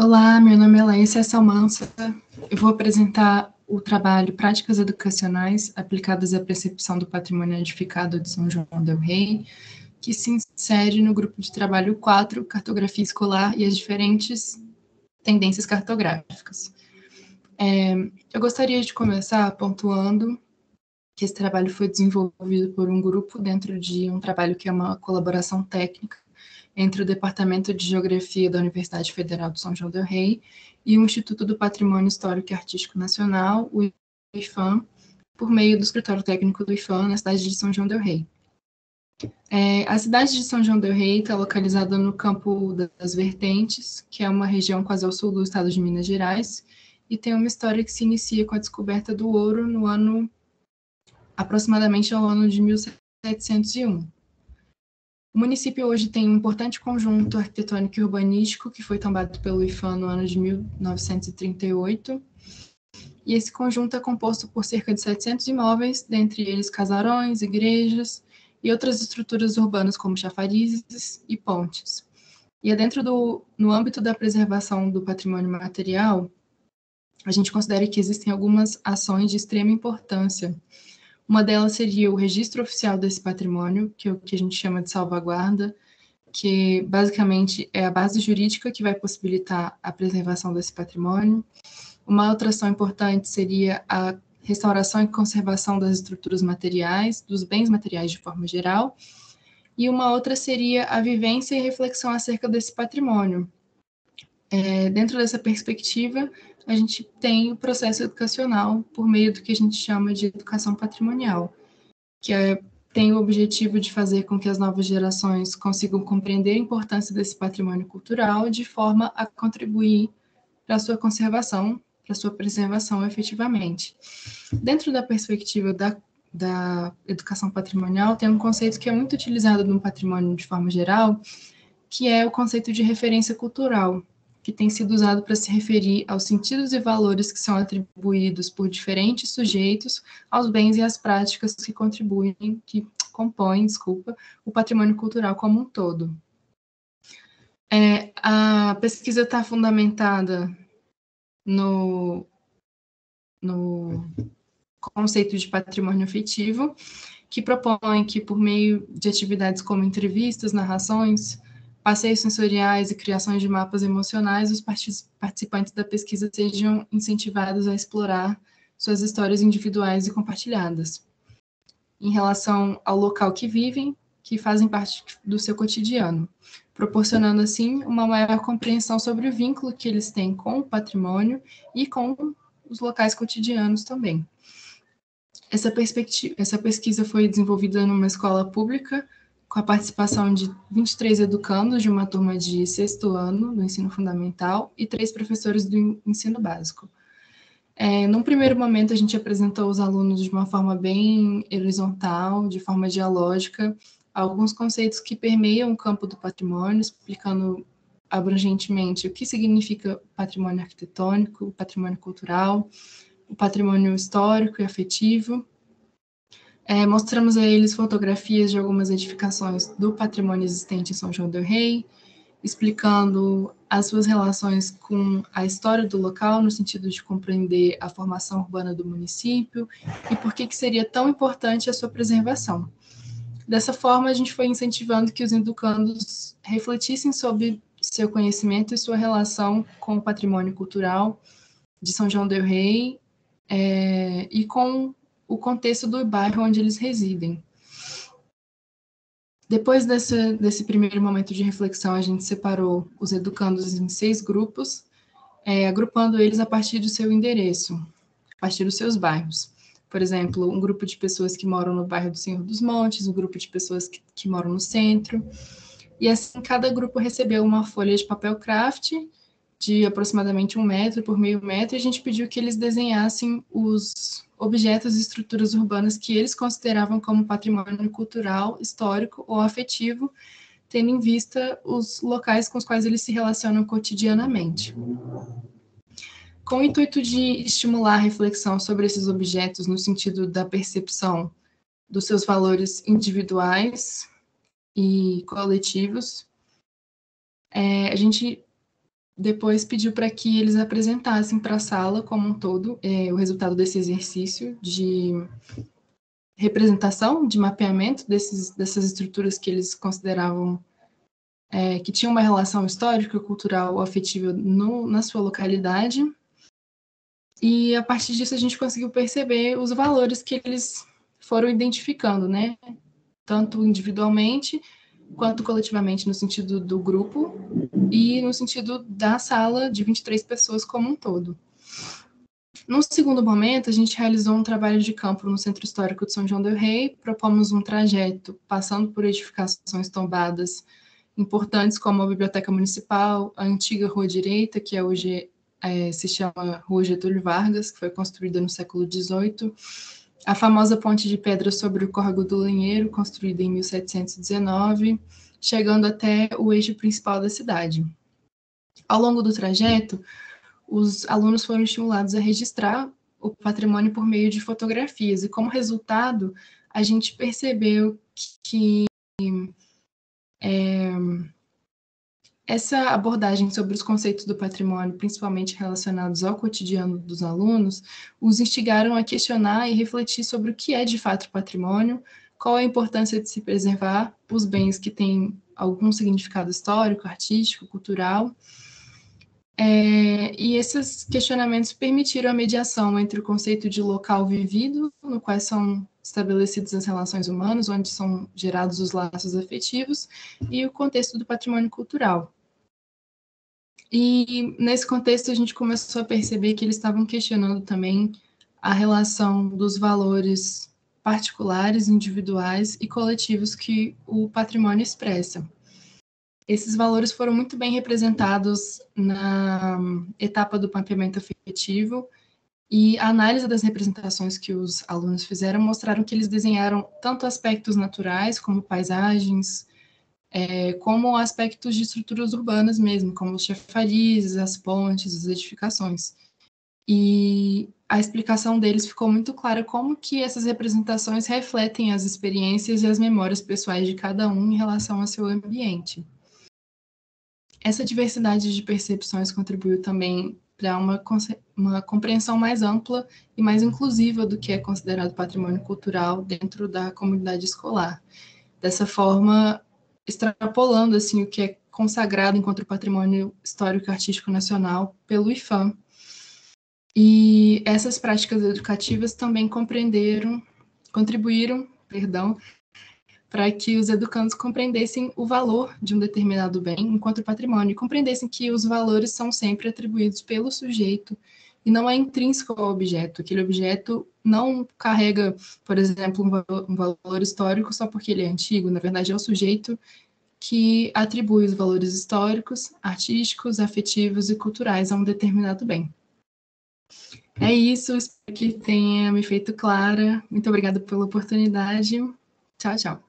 Olá, meu nome é Laísa Salmança. Eu vou apresentar o trabalho Práticas Educacionais aplicadas à percepção do patrimônio edificado de São João del Rei, que se insere no grupo de trabalho 4, Cartografia Escolar e as diferentes tendências cartográficas. Eu gostaria de começar pontuando que esse trabalho foi desenvolvido por um grupo dentro de um trabalho que é uma colaboração técnica entre o Departamento de Geografia da Universidade Federal de São João del Rei e o Instituto do Patrimônio Histórico e Artístico Nacional, o IFAM, por meio do escritório técnico do IFAM na cidade de São João del Rei. A cidade de São João del Rei está localizada no Campo das Vertentes, que é uma região quase ao sul do estado de Minas Gerais, e tem uma história que se inicia com a descoberta do ouro no ano, aproximadamente ao ano de 1701. O município hoje tem um importante conjunto arquitetônico e urbanístico que foi tombado pelo IFAM no ano de 1938, e esse conjunto é composto por cerca de 700 imóveis, dentre eles casarões, igrejas e outras estruturas urbanas como chafarizes e pontes. E é no âmbito da preservação do patrimônio material, a gente considera que existem algumas ações de extrema importância. Uma delas seria o registro oficial desse patrimônio, que é o que a gente chama de salvaguarda, que basicamente é a base jurídica que vai possibilitar a preservação desse patrimônio. Uma outra ação importante seria a restauração e conservação das estruturas materiais, dos bens materiais de forma geral. E uma outra seria a vivência e reflexão acerca desse patrimônio. Dentro dessa perspectiva, a gente tem o processo educacional por meio do que a gente chama de educação patrimonial, que tem o objetivo de fazer com que as novas gerações consigam compreender a importância desse patrimônio cultural de forma a contribuir para a sua conservação, para a sua preservação efetivamente. Dentro da perspectiva da educação patrimonial, tem um conceito que é muito utilizado no patrimônio de forma geral, que é o conceito de referência cultural, que tem sido usado para se referir aos sentidos e valores que são atribuídos por diferentes sujeitos aos bens e às práticas que compõem, o patrimônio cultural como um todo. A pesquisa está fundamentada no conceito de patrimônio afetivo, que propõe que, por meio de atividades como entrevistas, narrações, passeios sensoriais e criações de mapas emocionais, os participantes da pesquisa sejam incentivados a explorar suas histórias individuais e compartilhadas, em relação ao local que vivem, que fazem parte do seu cotidiano, proporcionando, assim, uma maior compreensão sobre o vínculo que eles têm com o patrimônio e com os locais cotidianos também. Essa pesquisa foi desenvolvida numa escola pública, com a participação de 23 educandos de uma turma de 6º ano do ensino fundamental e 3 professores do ensino básico. Num primeiro momento, a gente apresentou os alunos de uma forma bem horizontal, de forma dialógica, alguns conceitos que permeiam o campo do patrimônio, explicando abrangentemente o que significa patrimônio arquitetônico, patrimônio cultural, o patrimônio histórico e afetivo. Mostramos a eles fotografias de algumas edificações do patrimônio existente em São João del Rei, explicando as suas relações com a história do local, no sentido de compreender a formação urbana do município e por que seria tão importante a sua preservação. Dessa forma, a gente foi incentivando que os educandos refletissem sobre seu conhecimento e sua relação com o patrimônio cultural de São João del Rei e com o contexto do bairro onde eles residem. Depois desse primeiro momento de reflexão, a gente separou os educandos em 6 grupos, agrupando eles a partir do seu endereço, a partir dos seus bairros. Por exemplo, um grupo de pessoas que moram no bairro do Senhor dos Montes, um grupo de pessoas que moram no centro, e assim cada grupo recebeu uma folha de papel craft de aproximadamente 1 metro por meio metro, e a gente pediu que eles desenhassem os objetos e estruturas urbanas que eles consideravam como patrimônio cultural, histórico ou afetivo, tendo em vista os locais com os quais eles se relacionam cotidianamente. Com o intuito de estimular a reflexão sobre esses objetos no sentido da percepção dos seus valores individuais e coletivos, a gente depois pediu para que eles apresentassem para a sala como um todo o resultado desse exercício de representação, de mapeamento dessas estruturas que eles consideravam que tinham uma relação histórica, cultural ou afetiva na sua localidade. E a partir disso a gente conseguiu perceber os valores que eles foram identificando, né? Tanto individualmente quanto coletivamente, no sentido do grupo e no sentido da sala de 23 pessoas como um todo. No segundo momento, a gente realizou um trabalho de campo no Centro Histórico de São João del Rei, propomos um trajeto passando por edificações tombadas importantes como a Biblioteca Municipal, a antiga Rua Direita, que hoje se chama Rua Getúlio Vargas, que foi construída no século XVIII, a famosa ponte de pedra sobre o Córrego do Lanheiro, construída em 1719, chegando até o eixo principal da cidade. Ao longo do trajeto, os alunos foram estimulados a registrar o patrimônio por meio de fotografias, e como resultado, a gente percebeu que essa abordagem sobre os conceitos do patrimônio, principalmente relacionados ao cotidiano dos alunos, os instigaram a questionar e refletir sobre o que é de fato patrimônio, qual a importância de se preservar os bens que têm algum significado histórico, artístico, cultural. E esses questionamentos permitiram a mediação entre o conceito de local vivido, no qual são estabelecidas as relações humanas, onde são gerados os laços afetivos, e o contexto do patrimônio cultural. E nesse contexto a gente começou a perceber que eles estavam questionando também a relação dos valores particulares, individuais e coletivos que o patrimônio expressa. Esses valores foram muito bem representados na etapa do mapeamento afetivo, e a análise das representações que os alunos fizeram mostraram que eles desenharam tanto aspectos naturais, como paisagens, como aspectos de estruturas urbanas mesmo, como os chafarizes, as pontes, as edificações. E a explicação deles ficou muito clara como que essas representações refletem as experiências e as memórias pessoais de cada um em relação ao seu ambiente. Essa diversidade de percepções contribuiu também para uma compreensão mais ampla e mais inclusiva do que é considerado patrimônio cultural dentro da comunidade escolar. Dessa forma, extrapolando assim, o que é consagrado enquanto patrimônio histórico e artístico nacional pelo IPHAN. E essas práticas educativas também contribuíram, para que os educandos compreendessem o valor de um determinado bem enquanto patrimônio, e compreendessem que os valores são sempre atribuídos pelo sujeito e não é intrínseco ao objeto. Aquele objeto não carrega, por exemplo, um valor histórico só porque ele é antigo. Na verdade, é o sujeito que atribui os valores históricos, artísticos, afetivos e culturais a um determinado bem. É isso, espero que tenha me feito clara. Muito obrigada pela oportunidade. Tchau, tchau.